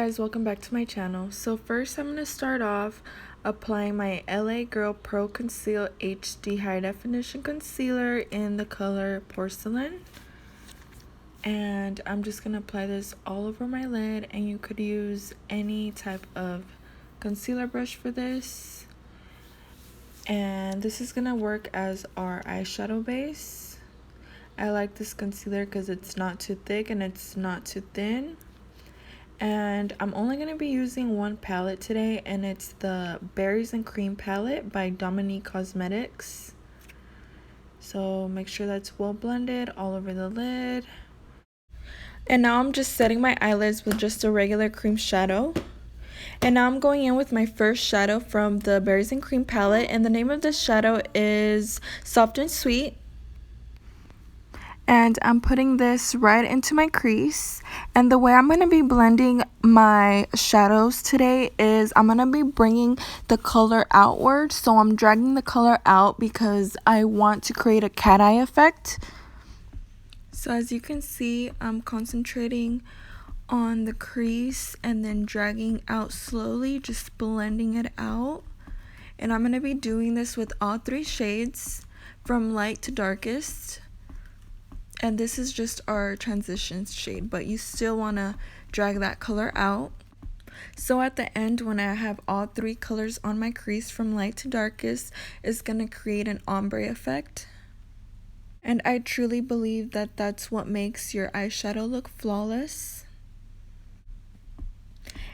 guys, welcome back to my channel. So first I'm going to start off applying my LA Girl Pro Conceal HD High Definition Concealer in the color Porcelain. And I'm just going to apply this all over my lid, and you could use any type of concealer brush for this. And this is going to work as our eyeshadow base. I like this concealer because it's not too thick and it's not too thin. And I'm only going to be using one palette today, and it's the Berries and Cream palette by Dominique Cosmetics. So make sure that's well blended all over the lid. And now I'm just setting my eyelids with just a regular cream shadow. And now I'm going in with my first shadow from the Berries and Cream palette, and the name of this shadow is Soft and Sweet. And I'm putting this right into my crease. And the way I'm going to be blending my shadows today is I'm going to be bringing the color outward. So I'm dragging the color out because I want to create a cat eye effect. So as you can see, I'm concentrating on the crease and then dragging out slowly, just blending it out. And I'm going to be doing this with all three shades from light to darkest. And this is just our transition shade, but you still want to drag that color out. So at the end, when I have all three colors on my crease from light to darkest, it's going to create an ombre effect. And I truly believe that that's what makes your eyeshadow look flawless.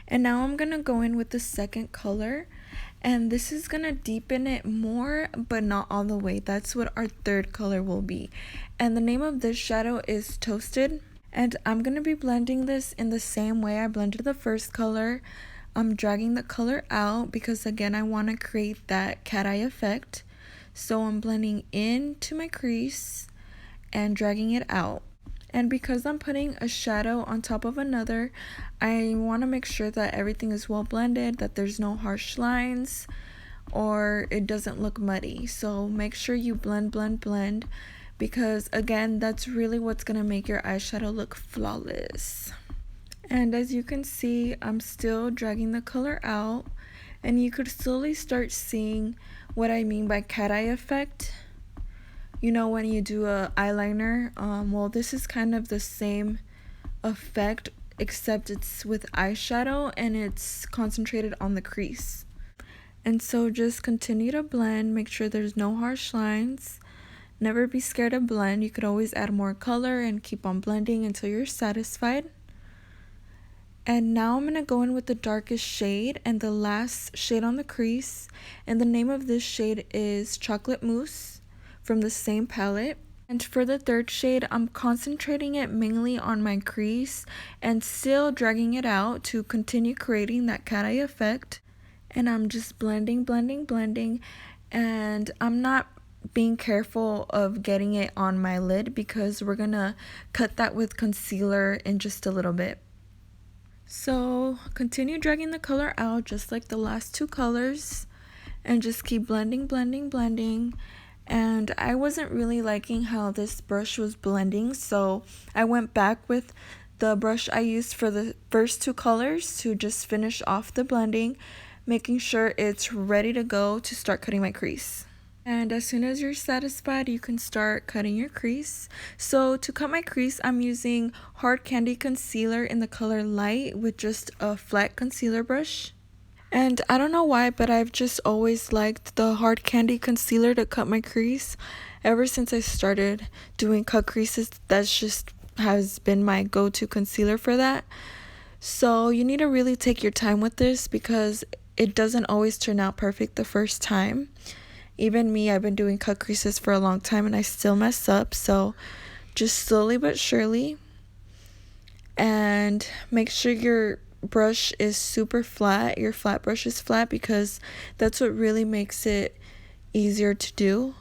And now I'm going to go in with the second color. And this is going to deepen it more, but not all the way. That's what our third color will be. And the name of this shadow is Toasted. And I'm going to be blending this in the same way I blended the first color. I'm dragging the color out because, again, I want to create that cat eye effect. So I'm blending into my crease and dragging it out. And because I'm putting a shadow on top of another, I want to make sure that everything is well blended, that there's no harsh lines, or it doesn't look muddy. So make sure you blend, because again, that's really what's going to make your eyeshadow look flawless. And as you can see, I'm still dragging the color out, and you could slowly start seeing what I mean by cat eye effect. You know, when you do a eyeliner, well, this is kind of the same effect, except it's with eyeshadow and it's concentrated on the crease. And so just continue to blend, make sure there's no harsh lines. Never be scared to blend. You could always add more color and keep on blending until you're satisfied. And now I'm going to go in with the darkest shade and the last shade on the crease. And the name of this shade is Chocolate Mousse from the same palette. And for the third shade, I'm concentrating it mainly on my crease and still dragging it out to continue creating that cat eye effect. And I'm just blending, and I'm not being careful of getting it on my lid because we're gonna cut that with concealer in just a little bit. So continue dragging the color out just like the last two colors, and just keep blending. And I wasn't really liking how this brush was blending, so I went back with the brush I used for the first two colors to just finish off the blending, making sure it's ready to go to start cutting my crease. And as soon as you're satisfied, you can start cutting your crease. So to cut my crease, I'm using Hard Candy Concealer in the color Light with just a flat concealer brush. And I don't know why, but I've just always liked the Hard Candy Concealer to cut my crease. Ever since I started doing cut creases, that's just has been my go-to concealer for that. So you need to really take your time with this because it doesn't always turn out perfect the first time. Even me, I've been doing cut creases for a long time and I still mess up. So just slowly but surely. And make sure your brush is super flat, your flat brush is flat, because that's what really makes it easier to do.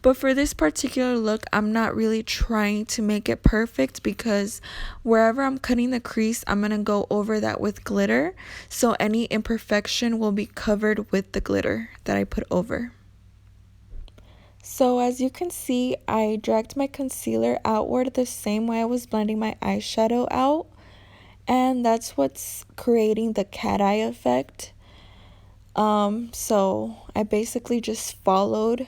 But for this particular look, I'm not really trying to make it perfect because wherever I'm cutting the crease, I'm going to go over that with glitter, so any imperfection will be covered with the glitter that I put over. So as you can see, I dragged my concealer outward the same way I was blending my eyeshadow out. And that's what's creating the cat eye effect. So I basically just followed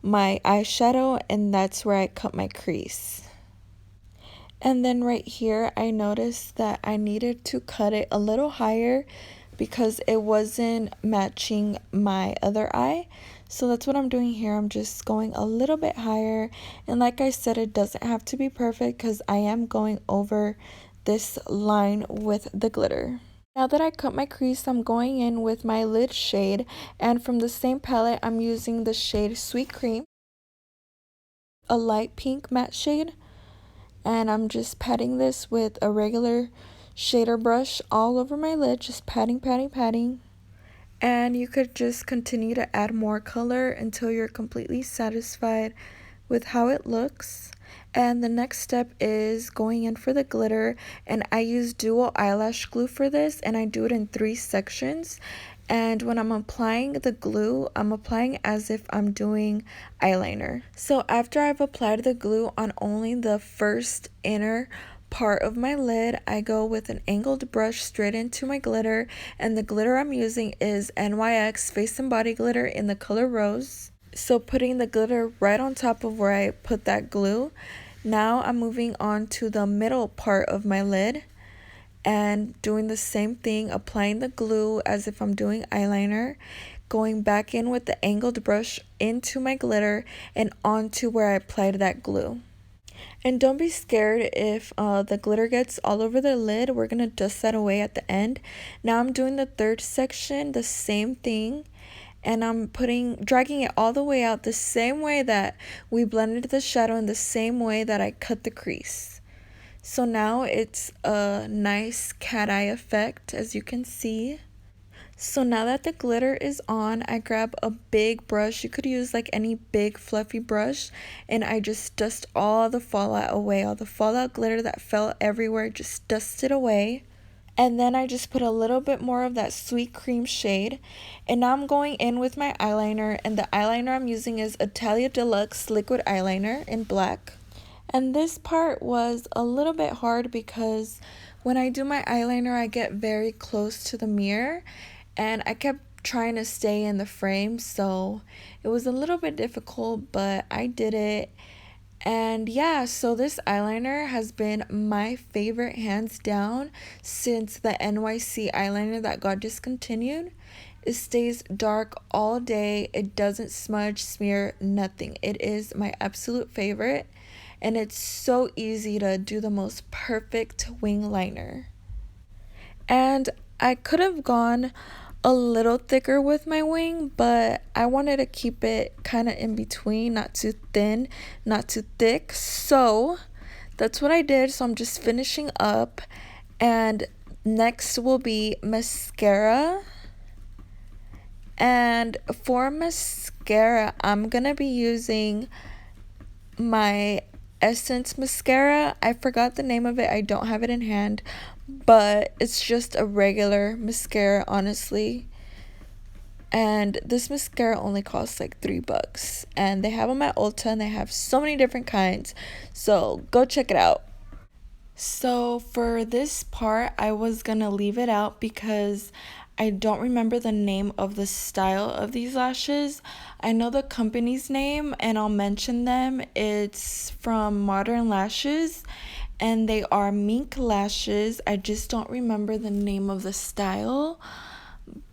my eyeshadow, and that's where I cut my crease. And then right here, I noticed that I needed to cut it a little higher because it wasn't matching my other eye. So that's what I'm doing here. I'm just going a little bit higher. And like I said, it doesn't have to be perfect because I am going over this line with the glitter. Now that I cut my crease, I'm going in with my lid shade. And from the same palette, I'm using the shade Sweet Cream, a light pink matte shade. And I'm just patting this with a regular shader brush all over my lid, just patting. And you could just continue to add more color until you're completely satisfied with how it looks. And the next step is going in for the glitter, and I use dual eyelash glue for this, and I do it in 3 sections. And when I'm applying the glue, I'm applying as if I'm doing eyeliner. So after I've applied the glue on only the first inner part of my lid, I go with an angled brush straight into my glitter, and the glitter I'm using is NYX Face and Body Glitter in the color Rose. So putting the glitter right on top of where I put that glue. Now I'm moving on to the middle part of my lid and doing the same thing, applying the glue as if I'm doing eyeliner, going back in with the angled brush into my glitter and onto where I applied that glue. And don't be scared if the glitter gets all over the lid. We're going to dust that away at the end. Now I'm doing the third section, the same thing. And I'm dragging it all the way out the same way that we blended the shadow, in the same way that I cut the crease. So now it's a nice cat eye effect, as you can see. So now that the glitter is on, I grab a big brush. You could use like any big fluffy brush, and I just dust all the fallout away, all the fallout glitter that fell everywhere, just dust it away. And then I just put a little bit more of that Sweet Cream shade. And now I'm going in with my eyeliner, and the eyeliner I'm using is Italia Deluxe Liquid Eyeliner in black. And this part was a little bit hard because when I do my eyeliner, I get very close to the mirror, and I kept trying to stay in the frame, so it was a little bit difficult, but I did it. And yeah, so this eyeliner has been my favorite hands down since the NYC eyeliner that got discontinued. It stays dark all day. It doesn't smudge, smear, nothing. It is my absolute favorite, and it's so easy to do the most perfect wing liner. And I could have gone a little thicker with my wing, but I wanted to keep it kind of in between, not too thin, not too thick. So that's what I did. So I'm just finishing up, and next will be mascara. And for mascara, I'm gonna be using my Essence mascara. I forgot the name of it. I don't have it in hand, but it's just a regular mascara, honestly. And this mascara only costs like $3, and they have them at Ulta, and they have so many different kinds, so go check it out. So for this part, I was gonna leave it out because I don't remember the name of the style of these lashes. I know the company's name, and I'll mention them. It's from Modern Lashes, and they are mink lashes. I just don't remember the name of the style,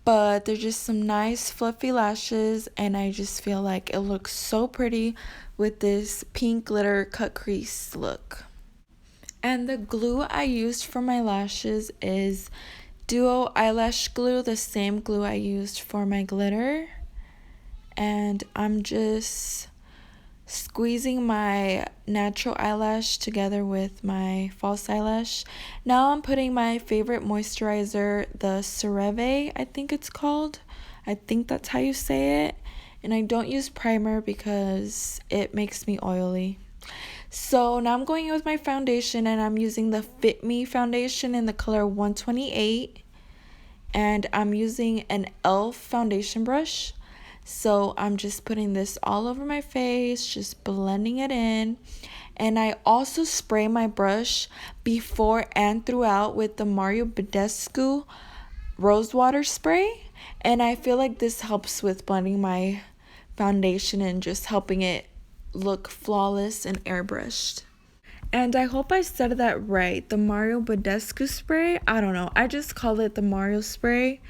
but they're just some nice fluffy lashes, and I just feel like it looks so pretty with this pink glitter cut crease look. And the glue I used for my lashes is Duo Eyelash Glue, the same glue I used for my glitter. And I'm just squeezing my natural eyelash together with my false eyelash. Now I'm putting my favorite moisturizer, the CeraVe, I think it's called. I think that's how you say it. And I don't use primer because it makes me oily. So now I'm going in with my foundation, and I'm using the Fit Me foundation in the color 128. And I'm using an e.l.f. foundation brush. So I'm just putting this all over my face, just blending it in. And I also spray my brush before and throughout with the Mario Badescu Rose Water Spray. And I feel like this helps with blending my foundation and just helping it look flawless and airbrushed. And I hope I said that right. The Mario Badescu spray. I don't know. I just call it the Mario spray.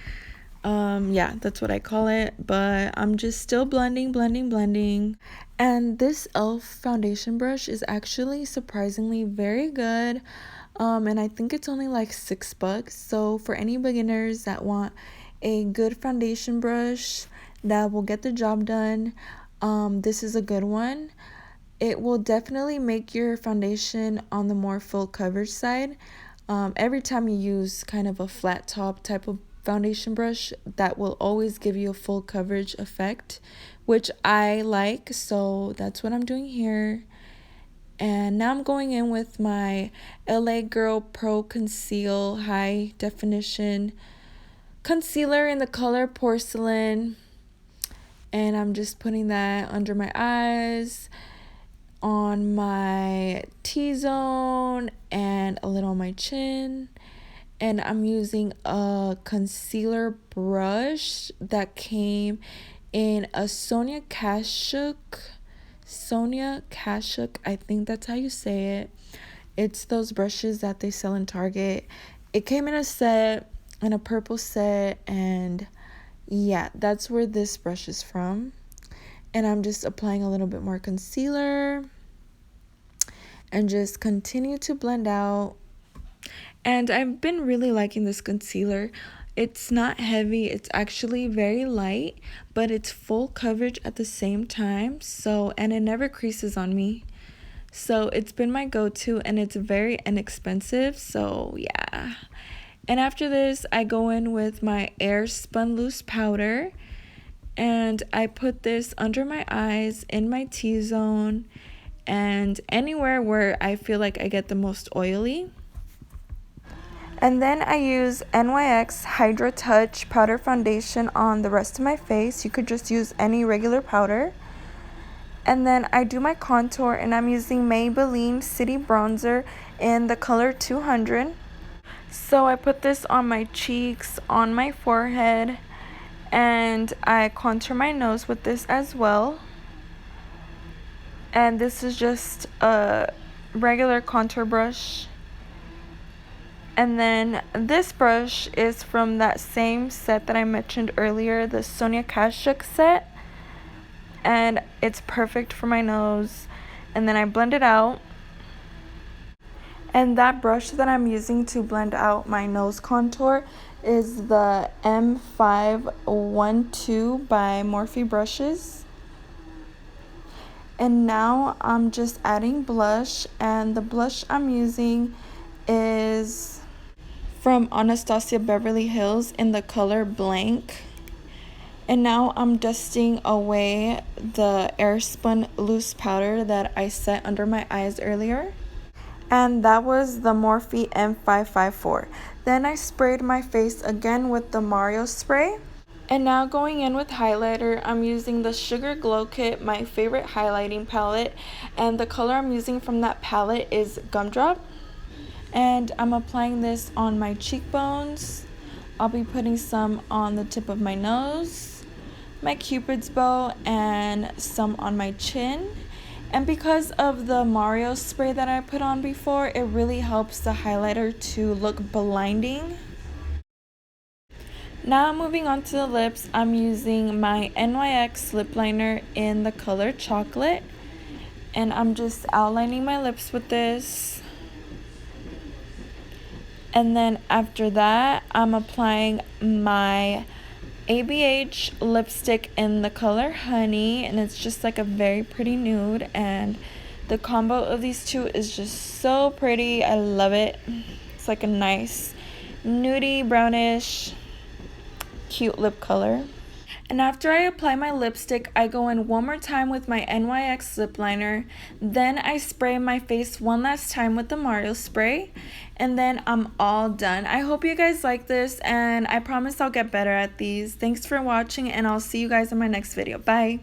Yeah, that's what I call it. But I'm just still blending. And this e.l.f. foundation brush is actually surprisingly very good. And I think it's only like $6. So for any beginners that want a good foundation brush that will get the job done, this is a good one. It will definitely make your foundation on the more full coverage side. Every time you use kind of a flat top type of foundation brush, that will always give you a full coverage effect, which I like. So that's what I'm doing here. And now I'm going in with my LA Girl Pro Conceal High Definition Concealer in the color Porcelain. And I'm just putting that under my eyes, on my T-zone, and a little on my chin. And I'm using a concealer brush that came in a Sonia Kashuk, I think that's how you say it. It's those brushes that they sell in Target. It came in a set, in a purple set, and yeah, that's where this brush is from. And I'm just applying a little bit more concealer and just continue to blend out. And I've been really liking this concealer. It's not heavy, it's actually very light, but it's full coverage at the same time. So, and it never creases on me. So it's been my go-to, and it's very inexpensive. So yeah. And after this, I go in with my Air Spun Loose powder. And I put this under my eyes, in my T-zone, and anywhere where I feel like I get the most oily. And then I use NYX Hydra Touch Powder Foundation on the rest of my face. You could just use any regular powder. And then I do my contour, and I'm using Maybelline City Bronzer in the color 200. So I put this on my cheeks, on my forehead, and I contour my nose with this as well. And this is just a regular contour brush. And then this brush is from that same set that I mentioned earlier, the Sonia Kashuk set. And it's perfect for my nose. And then I blend it out. And that brush that I'm using to blend out my nose contour is the M512 by Morphe Brushes. And now I'm just adding blush, and the blush I'm using is from Anastasia Beverly Hills in the color Blank. And now I'm dusting away the Airspun loose powder that I set under my eyes earlier. And that was the Morphe M554. Then I sprayed my face again with the Mario spray. And now going in with highlighter, I'm using the Sugar Glow Kit, my favorite highlighting palette. And the color I'm using from that palette is Gumdrop. And I'm applying this on my cheekbones. I'll be putting some on the tip of my nose, my Cupid's bow, and some on my chin. And because of the Mario spray that I put on before, it really helps the highlighter to look blinding. Now moving on to the lips, I'm using my NYX lip liner in the color Chocolate. And I'm just outlining my lips with this. And then after that, I'm applying my ABH lipstick in the color Honey, and it's just like a very pretty nude, and the combo of these two is just so pretty. I love it. It's like a nice nudie brownish cute lip color. And after I apply my lipstick, I go in one more time with my NYX lip liner. Then I spray my face one last time with the Mario spray. And then I'm all done. I hope you guys like this, and I promise I'll get better at these. Thanks for watching, and I'll see you guys in my next video. Bye.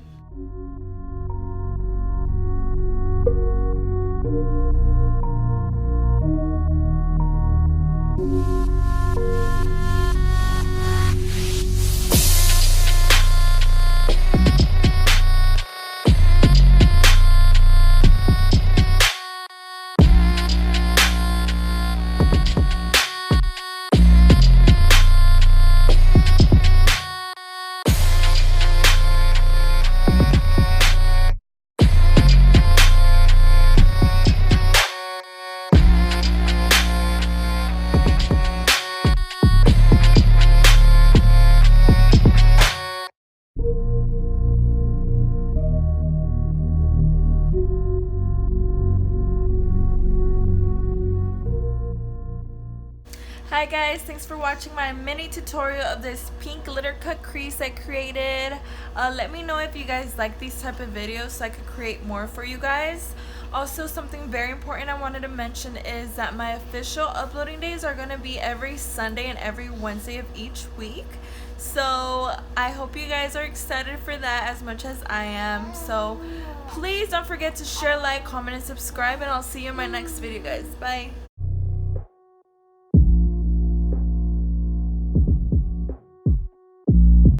Bye guys, thanks for watching my mini tutorial of this pink glitter cut crease I created. Let me know if you guys like these type of videos so I could create more for you guys. Also, something very important I wanted to mention is that my official uploading days are going to be every Sunday and every Wednesday of each week. So I hope you guys are excited for that as much as I am. So please don't forget to share, like, comment, and subscribe, and I'll see you in my next video, guys. Bye.